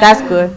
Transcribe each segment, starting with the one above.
That's good.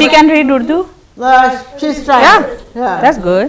She can read Urdu? she's trying. That's good.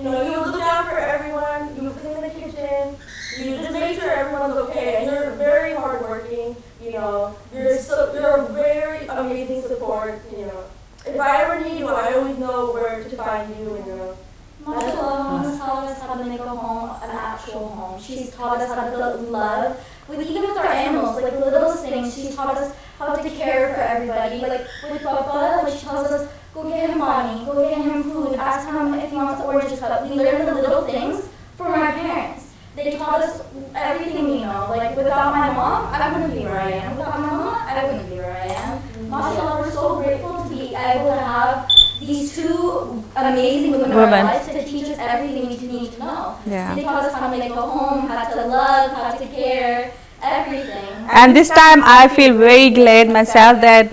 You look out for everyone, you clean the kitchen, you just make sure everyone's okay, and you're very hardworking, you know, you're a very amazing support, you know. If I ever need you, I always know where to find you, you know. MashaAllah, Mama's taught us how to make a home an actual home. She's taught us how to love, even with our animals, like the littlest things. She's taught us how to care for everybody. Like with Papa, like she tells us, go get him money, go get him food, ask him if he wants an orange cup. We learn the little things from our parents. They taught us everything we know. Like without my mom, I wouldn't be where I am. Without my mama, I wouldn't be where I am. MashaAllah, we're so grateful to be able to have these two amazing women in our lives to teach us everything we need to know. Yeah. They taught us how to make a home, how to love, how to care, everything. And this time I feel very glad myself that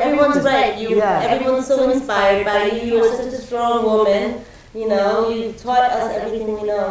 everyone's right, everyone's so inspired by you. You're such a strong woman, you know, you taught us everything we know.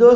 2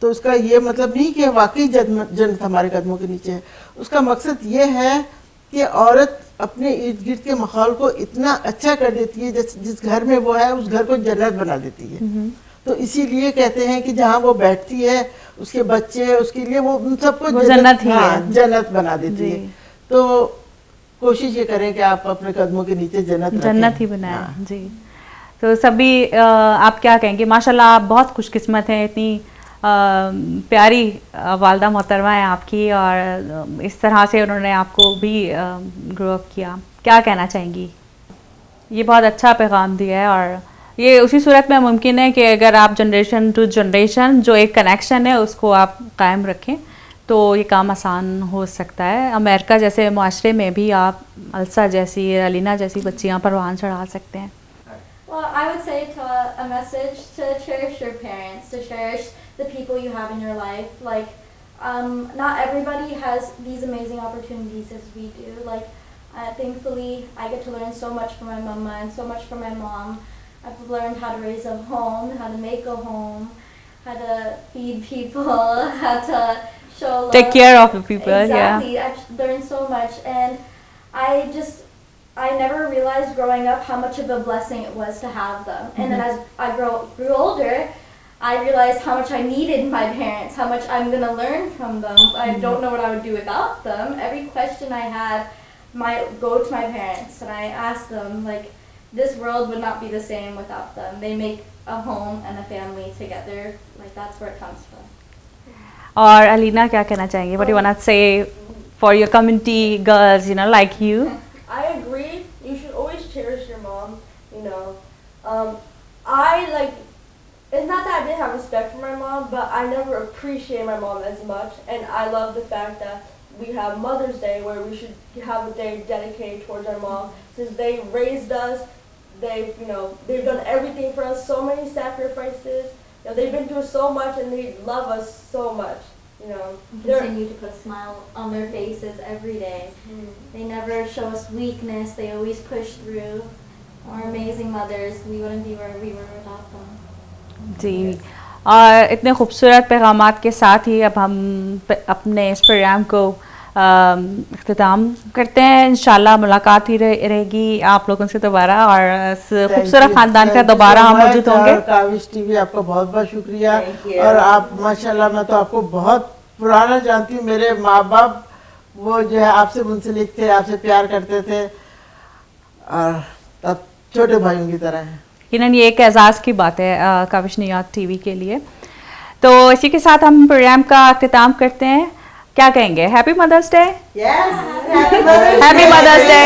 तो उसका ये मतलब नहीं कि वाकई जन्नत हमारे कदमों के नीचे है. उसका मकसद ये है कि औरत अपने इर्द गिर्द के माहौल को इतना अच्छा कर देती है, जिस घर में वो है उस घर को जन्नत बना देती है. तो इसीलिए कहते हैं कि जहाँ वो बैठती है उसके बच्चे, उसके लिए वो उन सबको जन्नत ही है, जन्नत बना देती है. तो कोशिश ये करें कि आप अपने कदमों के नीचे जन्नत ही बनाएं. जी, तो सभी आप क्या कहेंगे? माशाल्लाह आप बहुत खुशकिस्मत हैं, इतनी प्यारी वालदा मोहतरमा है आपकी, और इस तरह से उन्होंने आपको भी ग्रो अप किया. क्या कहना चाहेंगी? ये बहुत अच्छा पैगाम दिया है, और ये उसी सूरत में मुमकिन है कि अगर आप जनरेशन टू जनरेशन जो एक कनेक्शन है उसको आप कायम रखें तो ये काम आसान हो सकता है. अमेरिका जैसे माशरे में भी आप अलसा जैसी, अलीना जैसी बच्चियाँ परवान चढ़ा सकते हैं. Well, I would say a message to cherish your parents, to cherish the people you have in your life. Like, not everybody has these amazing opportunities as we do. Like, thankfully, I get to learn so much from my mama and so much from my mom. I've learned how to raise a home, how to make a home, how to feed people, how to show love. Take care of the people. Exactly. Yeah. I've learned so much, and I never realized growing up how much of a blessing it was to have them. And then as I grew older, I realized how much I needed my parents, how much I'm going to learn from them. I don't know what I would do without them. Every question I had might go to my parents, and I asked them, like, this world would not be the same without them. They make a home and a family together. Like, that's where it comes from. और अलीना क्या कहना चाहेंगे? What do you want to say for your community girls, you know, like you? I agree. You should always cherish your mom, you know. It's not that I didn't have respect for my mom, but I never appreciated my mom as much. And I love the fact that we have Mother's Day, where we should have a day dedicated towards our mom. Since they raised us, they've done everything for us, so many sacrifices. They've been through so much, and they love us so much. Continue to put a smile on their faces every day. They never show us weakness. They always push through. Our amazing mothers. We wouldn't be where we were without them. जी, और इतने खूबसूरत पैगामात के साथ ही अब हम अपने इस programme को इख्तिताम करते हैं. इंशाल्लाह मुलाकात ही रहेगी आप लोगों से दोबारा, और इस खूबसूरत ख़ानदान का दोबारा हम मौजूद होंगे. काविश टीवी आपका बहुत बहुत शुक्रिया. और आप माशाल्लाह, मैं तो आपको बहुत पुराना जानती हूँ. मेरे माँ बाप वो जो है आपसे मुंसलिक थे, आपसे प्यार करते थे, और अब छोटे भाइयों की तरह हैं. यकीनन ये एक एजाज़ की बात है काविश नियाज़ टीवी के लिए. तो इसी के साथ हम प्रोग्राम का इख्तिताम करते हैं. क्या कहेंगे? Happy mother's day. Yes, happy mother's day.